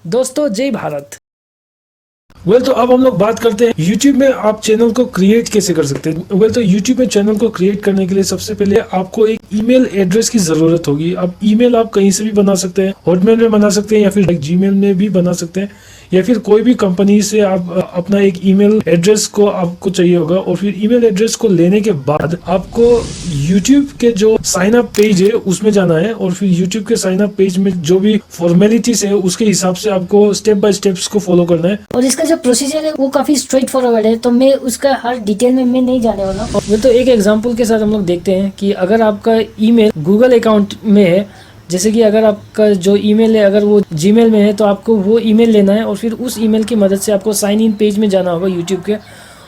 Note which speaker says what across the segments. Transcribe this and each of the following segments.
Speaker 1: दोस्तों जय भारत। तो अब हम लोग बात करते हैं YouTube में आप चैनल को क्रिएट कैसे कर सकते हैं। तो YouTube में चैनल को क्रिएट करने के लिए सबसे पहले आपको एक ईमेल एड्रेस की जरूरत होगी। अब ईमेल आप कहीं से भी बना सकते हैं, हॉटमेल में बना सकते हैं या फिर जीमेल में भी बना सकते हैं, या फिर कोई भी कंपनी से आप अपना एक ईमेल एड्रेस को आपको चाहिए होगा। और फिर ईमेल एड्रेस को लेने के बाद आपको YouTube के जो साइन अप पेज है उसमें जाना है, और फिर YouTube के साइन अप पेज में जो भी फॉर्मेलिटीज है उसके हिसाब से आपको स्टेप बाय स्टेप्स को फॉलो करना है।
Speaker 2: और इसका जो प्रोसीजर है वो काफी स्ट्रेट फॉरवर्ड है, तो मैं उसका हर डिटेल में मैं नहीं जाने वाला।
Speaker 1: वो तो एक एग्जांपल के साथ हम लोग देखते हैं कि अगर आपका ईमेल गूगल अकाउंट में है, जैसे कि अगर आपका जो ईमेल है अगर वो जीमेल में है तो आपको वो ईमेल लेना है, और फिर उस ईमेल की मदद से आपको साइन इन पेज में जाना होगा यूट्यूब के।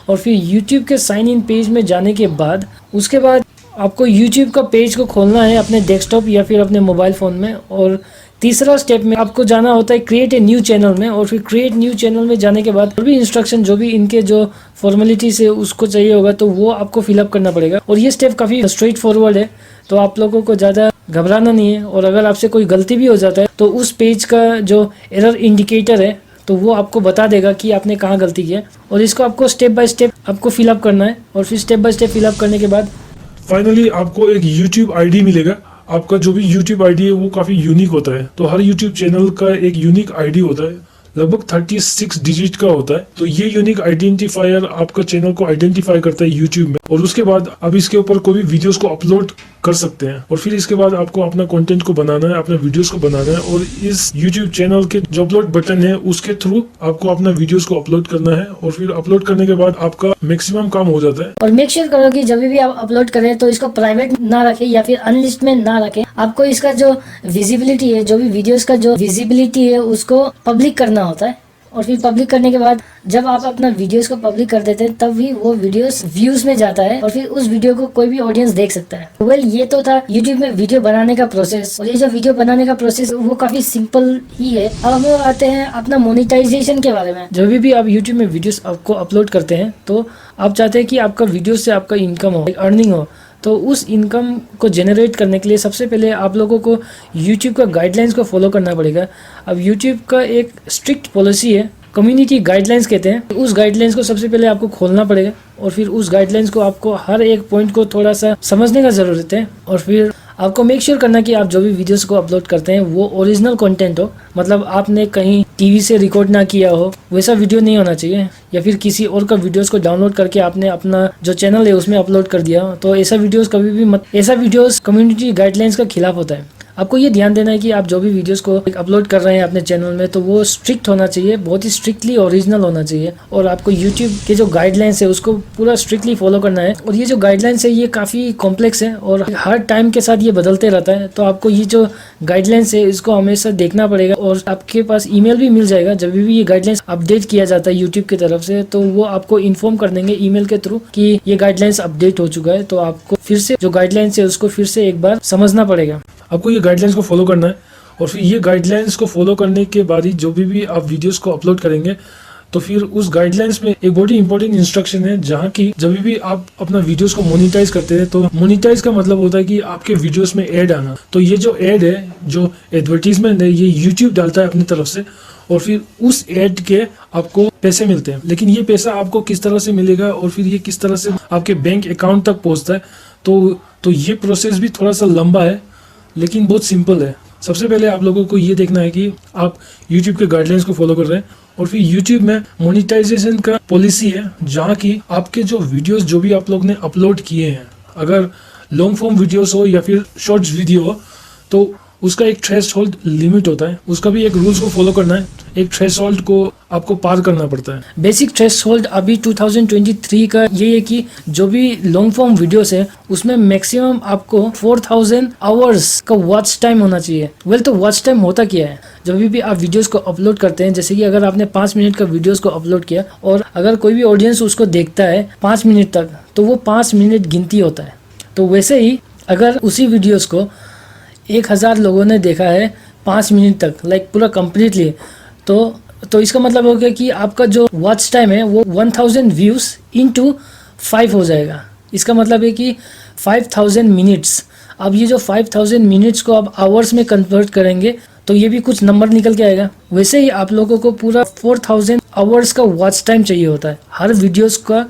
Speaker 1: और फिर यूट्यूब के साइन इन पेज में जाने के बाद उसके बाद आपको यूट्यूब का पेज को खोलना है अपने डेस्कटॉप या फिर अपने मोबाइल फ़ोन में। और तीसरा स्टेप में आपको जाना होता है क्रिएट ए न्यू चैनल में, और फिर क्रिएट न्यू चैनल में जाने के बाद भी इंस्ट्रक्शन जो भी इनके जो फॉर्मेलिटीज है उसको चाहिए होगा तो वो आपको फिलअप करना पड़ेगा। और ये स्टेप काफ़ी स्ट्रेट फॉरवर्ड है, तो आप लोगों को ज़्यादा घबराना नहीं है। और अगर आपसे कोई गलती भी हो जाता है तो उस पेज का जो एरर इंडिकेटर है तो वो आपको बता देगा कि आपने कहाँ गलती किया, और इसको आपको स्टेप बाय स्टेप आपको फिलअप करना है। और फिर स्टेप बाय स्टेप फिलअप करने के बाद
Speaker 3: फाइनली आपको एक YouTube आईडी मिलेगा। आपका जो भी YouTube आईडी है वो काफी यूनिक होता है, तो हर YouTube चैनल का एक यूनिक आईडी होता है, लगभग 36 डिजिट का होता है। तो ये यूनिक आइडेंटिफायर आपका चैनल को आइडेंटिफाई करता है YouTube में, और उसके बाद अब इसके ऊपर कोई भी वीडियोस को अपलोड कर सकते हैं। और फिर इसके बाद आपको अपना कंटेंट को बनाना है, अपने वीडियोस को बनाना है, और इस YouTube चैनल के जो अपलोड बटन है उसके थ्रू आपको अपना वीडियोस को अपलोड करना है। और फिर अपलोड करने के बाद आपका मैक्सिमम काम हो जाता है।
Speaker 2: और मेक श्योर करो कि जब भी आप अपलोड करें तो इसको प्राइवेट ना रखें या फिर अनलिस्ट में ना रखें। आपको इसका जो विजिबिलिटी है, जो भी वीडियोस का जो विजिबिलिटी है उसको पब्लिक करना होता है। और फिर पब्लिक करने के बाद जब आप अपना वीडियोस को पब्लिक कर देते हैं तब भी वो वीडियोस व्यूज में जाता है, और फिर उस वीडियो को कोई भी ऑडियंस देख सकता है। ये तो था यूट्यूब में वीडियो बनाने का प्रोसेस, और ये जो वीडियो बनाने का प्रोसेस वो काफी सिंपल ही है। अब हम आते हैं अपना मोनेटाइजेशन के बारे में।
Speaker 1: जब भी आप यूट्यूब में वीडियोस आपको अपलोड करते हैं तो आप चाहते हैं कि आपका वीडियो से आपका इनकम हो, अर्निंग हो। तो उस इनकम को जनरेट करने के लिए सबसे पहले आप लोगों को YouTube का गाइडलाइंस को फॉलो करना पड़ेगा। अब YouTube का एक स्ट्रिक्ट पॉलिसी है, कम्युनिटी गाइडलाइंस कहते हैं। उस गाइडलाइंस को सबसे पहले आपको खोलना पड़ेगा, और फिर उस गाइडलाइंस को आपको हर एक पॉइंट को थोड़ा सा समझने का ज़रूरत है। और फिर आपको मेक श्योर करना कि आप जो भी वीडियोस को अपलोड करते हैं वो ओरिजिनल कंटेंट हो, मतलब आपने कहीं टीवी से रिकॉर्ड ना किया हो, वैसा वीडियो नहीं होना चाहिए। या फिर किसी और का वीडियोस को डाउनलोड करके आपने अपना जो चैनल है उसमें अपलोड कर दिया, तो ऐसा वीडियोस कभी भी मत। ऐसा वीडियोस कम्युनिटी गाइडलाइंस का खिलाफ होता है। आपको ये ध्यान देना है कि आप जो भी वीडियोस को अपलोड कर रहे हैं अपने चैनल में तो वो स्ट्रिक्ट होना चाहिए, बहुत ही स्ट्रिक्टली ओरिजिनल होना चाहिए। और आपको यूट्यूब के जो गाइडलाइंस है उसको पूरा स्ट्रिक्टली फॉलो करना है। और ये जो गाइडलाइंस है ये काफ़ी कॉम्प्लेक्स है और हर टाइम के साथ ये बदलते रहता है, तो आपको ये जो गाइडलाइंस है इसको हमेशा देखना पड़ेगा। और आपके पास ईमेल भी मिल जाएगा जब भी ये गाइडलाइंस अपडेट किया जाता है यूट्यूब की तरफ से, तो वो आपको इन्फॉर्म कर देंगे ईमेल के थ्रू कि ये गाइडलाइंस अपडेट हो चुका है। तो आपको फिर से जो गाइडलाइंस है उसको फिर से एक बार समझना पड़ेगा।
Speaker 3: आपको ये गाइडलाइंस को फॉलो करना है, और फिर ये गाइडलाइंस को फॉलो करने के बाद ही जो भी आप वीडियोस को अपलोड करेंगे तो फिर उस गाइडलाइंस में एक बहुत ही इंपॉर्टेंट इंस्ट्रक्शन है, जहाँ की जब भी आप अपना वीडियोस को मोनेटाइज करते हैं तो मोनेटाइज का मतलब होता है कि आपके वीडियोस में ऐड आना। तो ये जो ऐड है, जो एडवर्टीजमेंट है, ये यूट्यूब डालता है अपनी तरफ से, और फिर उस ऐड के आपको पैसे मिलते हैं। लेकिन ये पैसा आपको किस तरह से मिलेगा और फिर ये किस तरह से आपके बैंक अकाउंट तक पहुँचता है, तो ये प्रोसेस भी थोड़ा सा लंबा है लेकिन बहुत सिंपल है। सबसे पहले आप लोगों को ये देखना है कि आप YouTube के गाइडलाइंस को फॉलो कर रहे हैं, और फिर YouTube में मोनेटाइजेशन का पॉलिसी है जहाँ की आपके जो वीडियोस जो भी आप लोग ने अपलोड किए हैं, अगर लॉन्ग फॉर्म वीडियोस हो या फिर शॉर्ट्स वीडियो हो, तो उसका एक थ्रेशोल्ड लिमिट होता है, उसका भी एक रूल्स को फॉलो करना है। एक थ्रेशोल्ड को आपको पार करना पड़ता है।
Speaker 1: बेसिक थ्रेशोल्ड अभी 2023 का ये है कि जो भी लॉन्ग फॉर्म वीडियोस है उसमें मैक्सिमम आपको 4000 आवर्स का वॉच टाइम होना चाहिए। तो वॉच टाइम होता क्या है? जब भी आप वीडियोस को अपलोड करते हैं, जैसे कि अगर आपने 5 मिनट का वीडियोस को अपलोड किया और अगर कोई भी ऑडियंस उसको देखता है 5 मिनट तक, तो वो 5 मिनट गिनती होता है। तो वैसे ही अगर उसी वीडियोस को 1000 लोगों ने देखा है 5 मिनट तक, लाइक पूरा कम्प्लीटली, तो इसका मतलब हो गया कि आपका जो वॉच टाइम है वो 1000 व्यूज इंटू 5 हो जाएगा। इसका मतलब है कि 5000 मिनट्स। अब ये जो 5000 मिनट्स को आप आवर्स में कन्वर्ट करेंगे तो ये भी कुछ नंबर निकल के आएगा। वैसे ही आप लोगों को पूरा 4000 आवर्स का वॉच टाइम चाहिए होता है हर वीडियोस का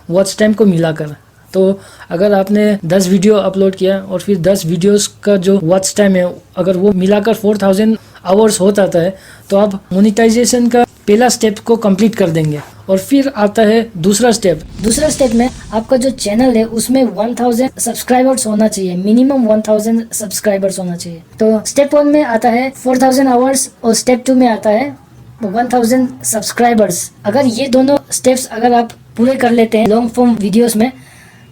Speaker 1: वॉच टाइम को मिलाकर। तो अगर आपने 10 वीडियो अपलोड किया और फिर 10 वीडियोस का जो वॉच टाइम है अगर वो मिलाकर 4000 आवर्स हो जाता है तो आप मोनेटाइजेशन का पहला स्टेप को कंप्लीट कर देंगे। और फिर आता है दूसरा स्टेप
Speaker 2: में आपका जो चैनल है उसमें 1000 सब्सक्राइबर्स होना चाहिए, मिनिमम 1000 सब्सक्राइबर्स होना चाहिए। तो स्टेप 1 में आता है 4000 आवर्स और स्टेप 2 में आता है 1000 सब्सक्राइबर्स। अगर ये दोनों स्टेप्स अगर आप पूरे कर लेते हैं लॉन्ग फॉर्म वीडियोस में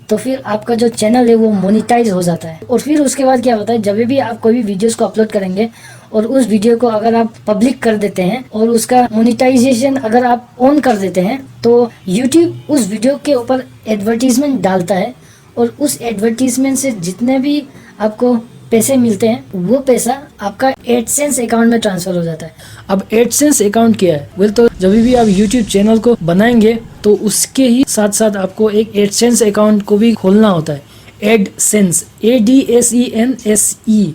Speaker 2: तो फिर आपका जो चैनल है वो मोनेटाइज हो जाता है। और फिर उसके बाद क्या होता है, जब भी आप कोई भी वीडियोस को अपलोड करेंगे और उस वीडियो को अगर आप पब्लिक कर देते हैं और उसका मोनेटाइजेशन अगर आप ऑन कर देते हैं तो YouTube उस वीडियो के ऊपर एडवर्टीजमेंट डालता है और उस एडवर्टीजमेंट से जितने भी आपको पैसे मिलते हैं वो पैसा आपका एडसेंस अकाउंट में ट्रांसफर हो जाता है।
Speaker 1: अब एडसेंस अकाउंट क्या है? वेल तो जब भी आप YouTube चैनल को बनाएंगे तो उसके ही साथ साथ आपको एक एडसेंस अकाउंट को भी खोलना होता है। AdSense ADSENSE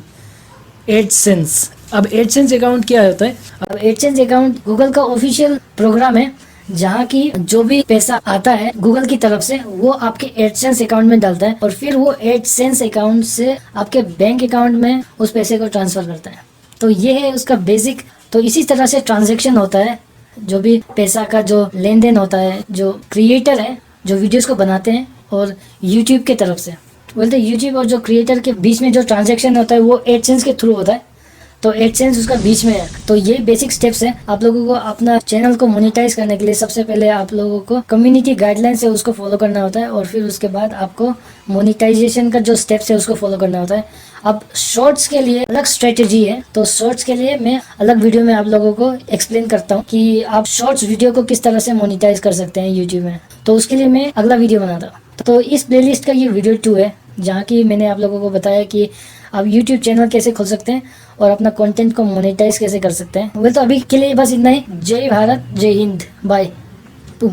Speaker 1: AdSense. अब एडसेंस अकाउंट क्या होता है?
Speaker 2: अब एडसेंस अकाउंट गूगल का ऑफिशियल प्रोग्राम है जहाँ की जो भी पैसा आता है गूगल की तरफ से वो आपके एडसेंस अकाउंट में डालता है और फिर वो एडसेंस अकाउंट से आपके बैंक अकाउंट में उस पैसे को ट्रांसफर करता है। तो ये है उसका बेसिक। तो इसी तरह से ट्रांजैक्शन होता है, जो भी पैसा का जो लेन देन होता है, जो क्रिएटर है जो वीडियोस को बनाते हैं और यूट्यूब के तरफ से बोलते हैं यूट्यूब और जो क्रिएटर के बीच में जो ट्रांजैक्शन होता है वो एडसेंस के थ्रू होता है। तो एडसेंस उसका बीच में है। तो ये बेसिक स्टेप्स है। आप लोगों को अपना चैनल को मोनेटाइज करने के लिए सबसे पहले आप लोगों को कम्युनिटी गाइडलाइंस है उसको फॉलो करना होता है और फिर उसके बाद आपको मोनेटाइजेशन का जो स्टेप्स है उसको फॉलो करना होता है। अब शॉर्ट्स के लिए अलग स्ट्रेटेजी है, तो शॉर्ट्स के लिए मैं अलग वीडियो में आप लोगों को एक्सप्लेन करता हूँ कि आप शॉर्ट्स वीडियो को किस तरह से मोनेटाइज कर सकते हैं यूट्यूब में। तो उसके लिए मैं अगला वीडियो बनाता हूँ। तो इस प्लेलिस्ट का ये वीडियो 2 है जहाँ की मैंने आप लोगों को बताया कि आप YouTube चैनल कैसे खोल सकते हैं और अपना कंटेंट को मोनेटाइज कैसे कर सकते हैं। वेल तो अभी के लिए बस इतना ही। जय भारत, जय हिंद, बाय। तुम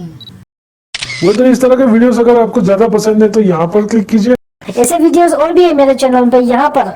Speaker 3: वो तो इस तरह के वीडियोस अगर आपको ज्यादा पसंद है तो यहाँ पर क्लिक कीजिए।
Speaker 2: ऐसे वीडियोस और भी है मेरे चैनल पे, यहाँ पर